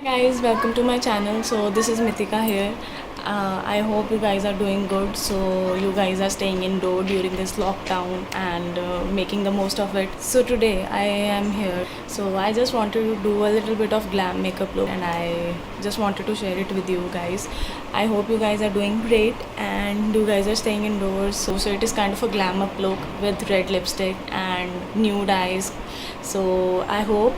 Guys, welcome to my channel. So this is Mithika here. I hope you guys are doing good. So you guys are staying indoor during this lockdown and making the most of it. So today I am here. So I just wanted to do a little bit of glam makeup look and I just wanted to share it with you guys. I hope you guys are doing great and you guys are staying indoors. So it is kind of a glam up look with red lipstick and nude eyes. So I hope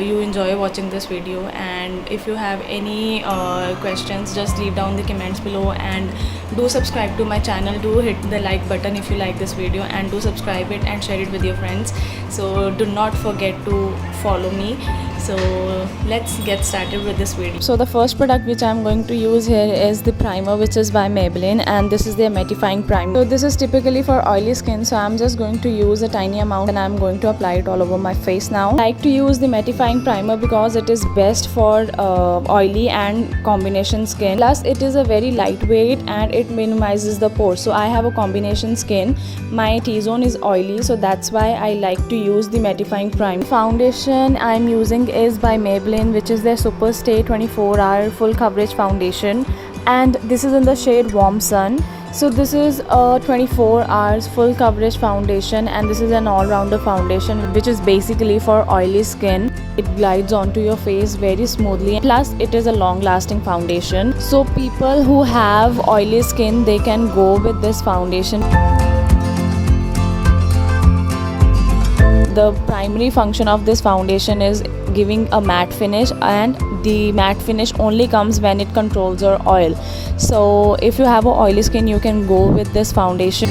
you enjoy watching this video, and if you have any questions, just leave down the comments below and do subscribe to my channel. Do hit the like button if you like this video and do subscribe it and share it with your friends. So do not forget to follow me. So let's get started with this video. So the first product which I'm going to use here is the primer, which is by Maybelline, and this is the mattifying primer. So this is typically for oily skin, so I'm just going to use a tiny amount and I'm going to apply it all over my face now. I like to use the mattifying primer because it is best for oily and combination skin. Plus it is a very lightweight and it minimizes the pores. So I have a combination skin. My T-zone is oily, so that's why I like to use the mattifying primer. Foundation I'm using is by Maybelline, which is their Super Stay 24-hour full coverage foundation, and this is in the shade Warm Sun. So this is a 24 hours full coverage foundation, and this is an all-rounder foundation which is basically for oily skin. It glides onto your face very smoothly, plus it is a long-lasting foundation. So people who have oily skin, they can go with this foundation. The primary function of this foundation is giving a matte finish, and the matte finish only comes when it controls your oil. So if you have a oily skin, you can go with this foundation.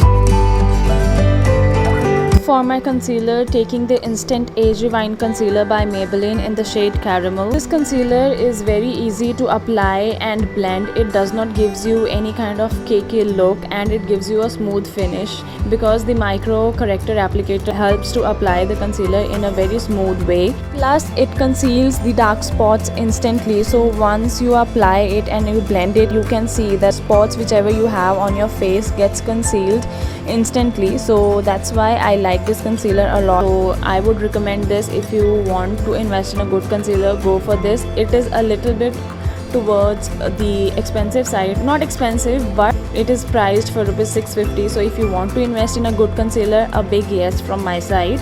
For my concealer, taking the Instant Age Rewind Concealer by Maybelline in the shade Caramel. This concealer is very easy to apply and blend. It does not gives you any kind of cakey look, and it gives you a smooth finish because the micro corrector applicator helps to apply the concealer in a very smooth way. Plus it conceals the dark spots instantly. So once you apply it and you blend it, you can see the spots whichever you have on your face gets concealed instantly. So that's why I like this concealer a lot. So I would recommend this. If you want to invest in a good concealer, go for this. It is a little bit towards the expensive side, not expensive, but it is priced for Rs 650. So if you want to invest in a good concealer, a big yes from my side.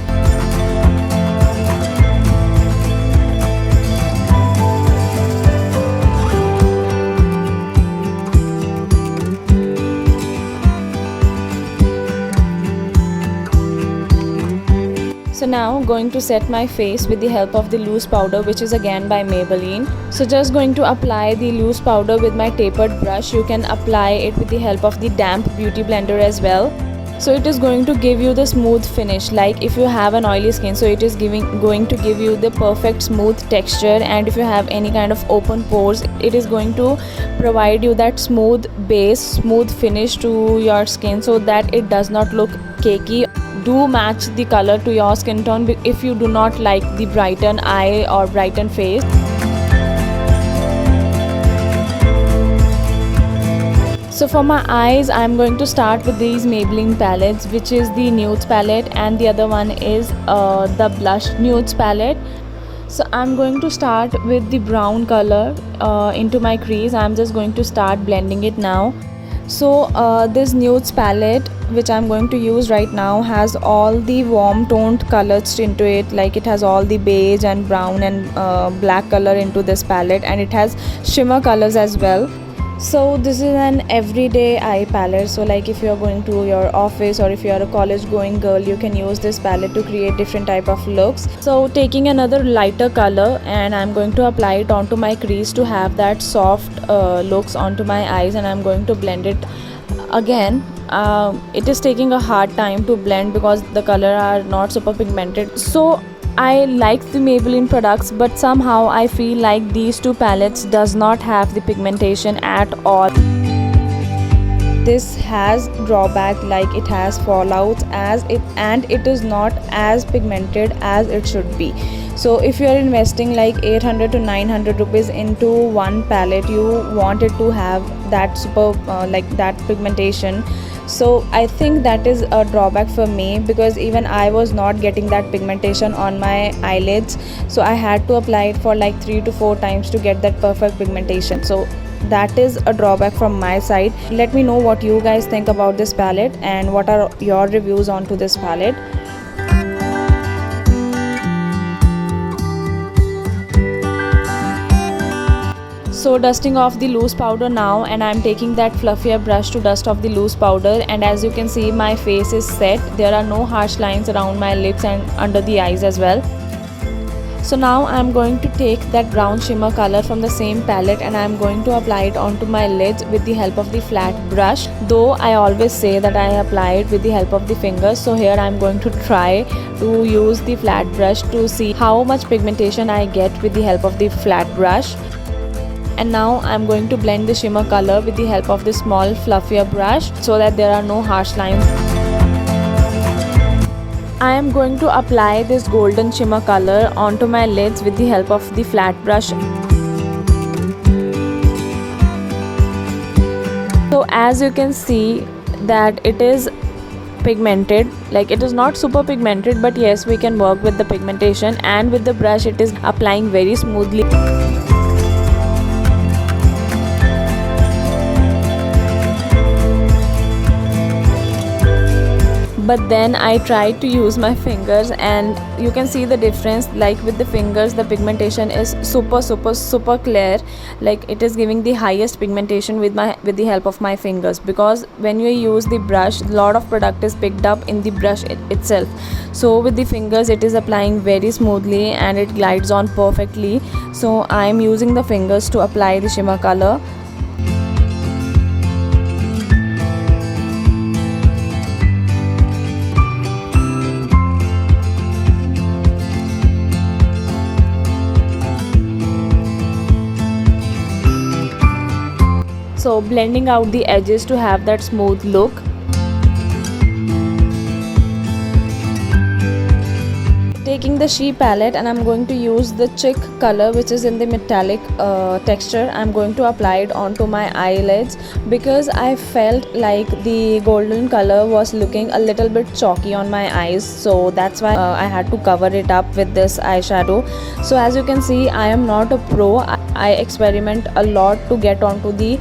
So now going to set my face with the help of the loose powder, which is again by Maybelline. So just going to apply the loose powder with my tapered brush. You can apply it with the help of the damp beauty blender as well. So it is going to give you the smooth finish, like if you have an oily skin, so it is going to give you the perfect smooth texture. And if you have any kind of open pores, it is going to provide you that smooth base, smooth finish to your skin, so that it does not look cakey. Do match the color to your skin tone if you do not like the brighten eye or brighten face. So for my eyes, I'm going to start with these Maybelline palettes, which is the Nudes palette, and the other one is the Blush Nudes palette. So I'm going to start with the brown color into my crease. I'm just going to start blending it now. So this Nudes palette which I'm going to use right now has all the warm toned colors into it, like it has all the beige and brown and black color into this palette, and it has shimmer colors as well. So this is an everyday eye palette. So like if you are going to your office or if you are a college going girl, you can use this palette to create different type of looks. So taking another lighter color, and I'm going to apply it onto my crease to have that soft looks onto my eyes, and I'm going to blend it again. It is taking a hard time to blend because the color are not super pigmented. So I like the Maybelline products, but somehow I feel like these two palettes does not have the pigmentation at all. This has drawback, like it has fallouts and it is not as pigmented as it should be. So if you are investing like 800 to 900 rupees into one palette, you want it to have that super like that pigmentation. So I think that is a drawback for me, because even I was not getting that pigmentation on my eyelids. So I had to apply it for like 3 to 4 times to get that perfect pigmentation. So that is a drawback from my side. Let me know what you guys think about this palette and what are your reviews onto this palette. So dusting off the loose powder now, and I'm taking that fluffier brush to dust off the loose powder. And as you can see, my face is set. There are no harsh lines around my lips and under the eyes as well. So now I'm going to take that brown shimmer color from the same palette, and I'm going to apply it onto my lids with the help of the flat brush. Though I always say that I apply it with the help of the fingers, so here I'm going to try to use the flat brush to see how much pigmentation I get with the help of the flat brush. And now I'm going to blend the shimmer color with the help of the small fluffier brush so that there are no harsh lines. I am going to apply this golden shimmer color onto my lids with the help of the flat brush. So as you can see that it is pigmented, like it is not super pigmented, but yes, we can work with the pigmentation, and with the brush it is applying very smoothly. But then I tried to use my fingers, and you can see the difference. Like with the fingers, the pigmentation is super clear. Like it is giving the highest pigmentation with the help of my fingers, because when you use the brush, a lot of product is picked up in the brush itself. So with the fingers it is applying very smoothly and it glides on perfectly. So I am using the fingers to apply the shimmer color. So blending out the edges to have that smooth look. Taking the She palette, and I'm going to use the Chick color, which is in the metallic texture. I'm going to apply it onto my eyelids because I felt like the golden color was looking a little bit chalky on my eyes. So that's why I had to cover it up with this eyeshadow. So as you can see, I am not a pro. I experiment a lot to get onto the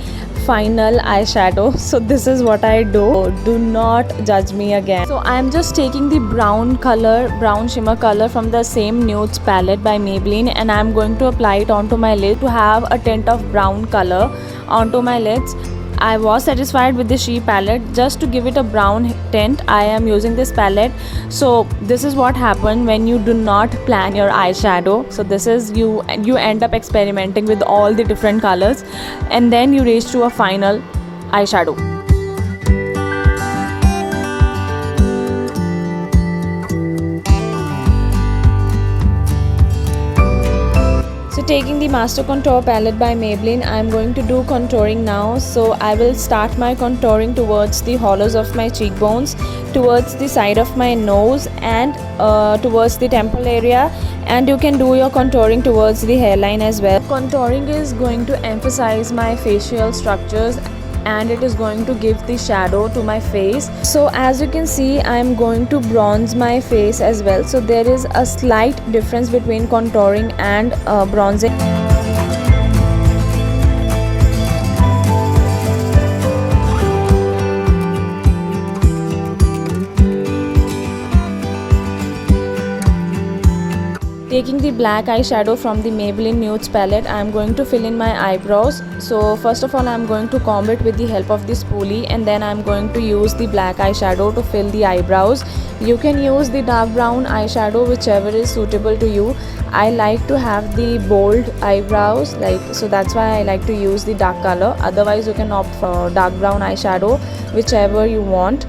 final eyeshadow. So this is what I do not judge me again. So I am just taking the brown shimmer color from the same nudes palette by Maybelline, and I am going to apply it onto my lid to have a tint of brown color onto my lids. I was satisfied with the She palette. Just to give it a brown tint, I am using this palette. So this is what happened when you do not plan your eyeshadow. So this is you end up experimenting with all the different colors, and then you reach to a final eyeshadow. So taking the Master Contour palette by Maybelline, I am going to do contouring now. So I will start my contouring towards the hollows of my cheekbones, towards the side of my nose, and towards the temple area. And you can do your contouring towards the hairline as well. Contouring is going to emphasize my facial structures, and it is going to give the shadow to my face. So as you can see, I am going to bronze my face as well. So there is a slight difference between contouring and bronzing. Taking the black eyeshadow from the Maybelline Nudes palette, I am going to fill in my eyebrows. So first of all, I am going to comb it with the help of the spoolie, and then I am going to use the black eyeshadow to fill the eyebrows. You can use the dark brown eyeshadow, whichever is suitable to you. I like to have the bold eyebrows, so that's why I like to use the dark color. Otherwise you can opt for dark brown eyeshadow, whichever you want.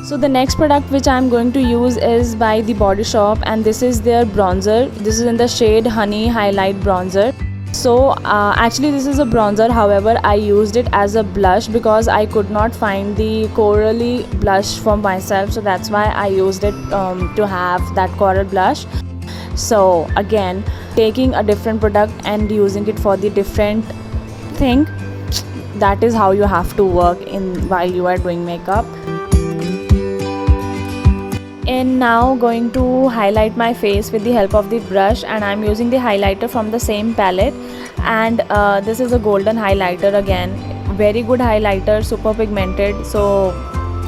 So the next product which I am going to use is by The Body Shop, and this is their bronzer. This is in the shade Honey Highlight Bronzer. So actually this is a bronzer, however I used it as a blush because I could not find the corally blush for myself, so that's why I used it to have that coral blush. So again, taking a different product and using it for the different thing, that is how you have to work in while you are doing makeup. And now going to highlight my face with the help of the brush, and I'm using the highlighter from the same palette, and this is a golden highlighter. Again, very good highlighter, super pigmented. So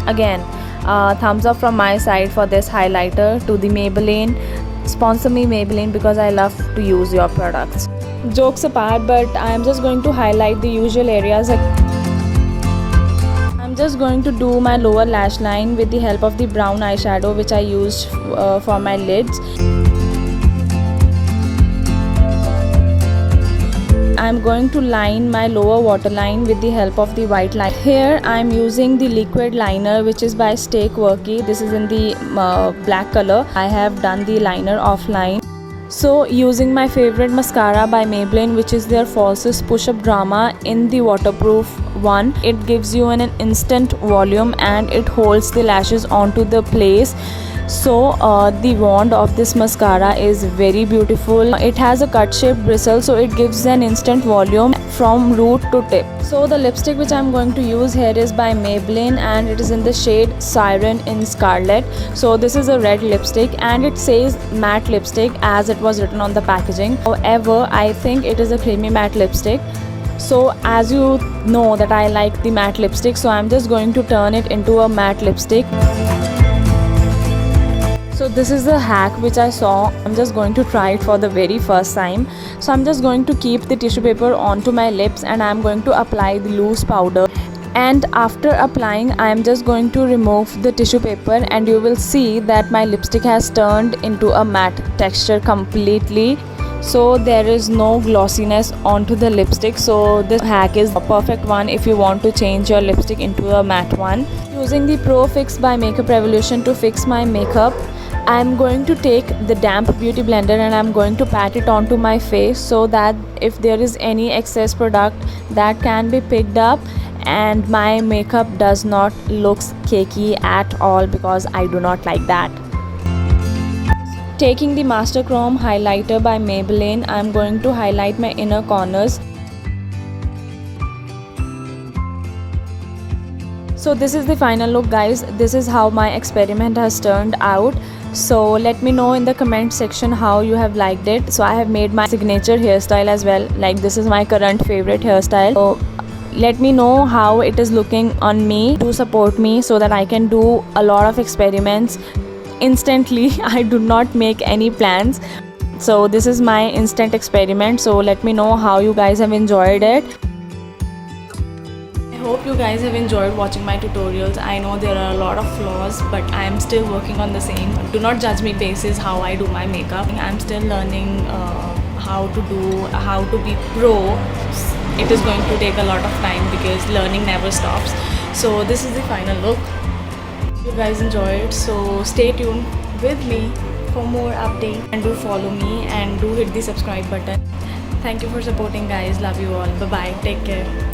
again, thumbs up from my side for this highlighter to the Maybelline. Sponsor me Maybelline, because I love to use your products. Jokes apart, but I am just going to highlight the usual areas. I'm just going to do my lower lash line with the help of the brown eyeshadow which I used for my lids. I'm going to line my lower waterline with the help of the white line. Here I'm using the liquid liner which is by Stay Quirky. This is in the black color. I have done the liner offline. So using my favorite mascara by Maybelline, which is their Falsies Push Up Drama in the waterproof one, it gives you an instant volume and it holds the lashes onto the place. So the wand of this mascara is very beautiful. It has a cut shaped bristle, so it gives an instant volume from root to tip. So the lipstick which I'm going to use here is by Maybelline, and it is in the shade Siren in Scarlet. So this is a red lipstick and it says matte lipstick as it was written on the packaging. However, I think it is a creamy matte lipstick. So as you know that I like the matte lipstick, so I'm just going to turn it into a matte lipstick. So this is the hack which I saw. I'm just going to try it for the very first time. So I'm just going to keep the tissue paper onto my lips and I'm going to apply the loose powder. And after applying, I am just going to remove the tissue paper, and you will see that my lipstick has turned into a matte texture completely. So there is no glossiness onto the lipstick. So this hack is a perfect one if you want to change your lipstick into a matte one. Using the Pro Fix by Makeup Revolution to fix my makeup, I'm going to take the damp beauty blender and I'm going to pat it onto my face so that if there is any excess product, that can be picked up and my makeup does not look cakey at all, because I do not like that. Taking the Master Chrome highlighter by Maybelline, I'm going to highlight my inner corners. So this is the final look, guys. This is how my experiment has turned out. So let me know in the comment section how you have liked it. So I have made my signature hairstyle as well. Like, this is my current favorite hairstyle. So let me know how it is looking on me. Do support me so that I can do a lot of experiments instantly. I do not make any plans. So this is my instant experiment. So let me know how you guys have enjoyed it. I hope you guys have enjoyed watching my tutorials. I know there are a lot of flaws, but I am still working on the same. Do not judge me basis how I do my makeup. I'm still learning how to be pro. It is going to take a lot of time because learning never stops. So this is the final look. You guys enjoyed, so stay tuned with me for more updates, and do follow me and do hit the subscribe button. Thank you for supporting, guys. Love you all. Bye bye. Take care.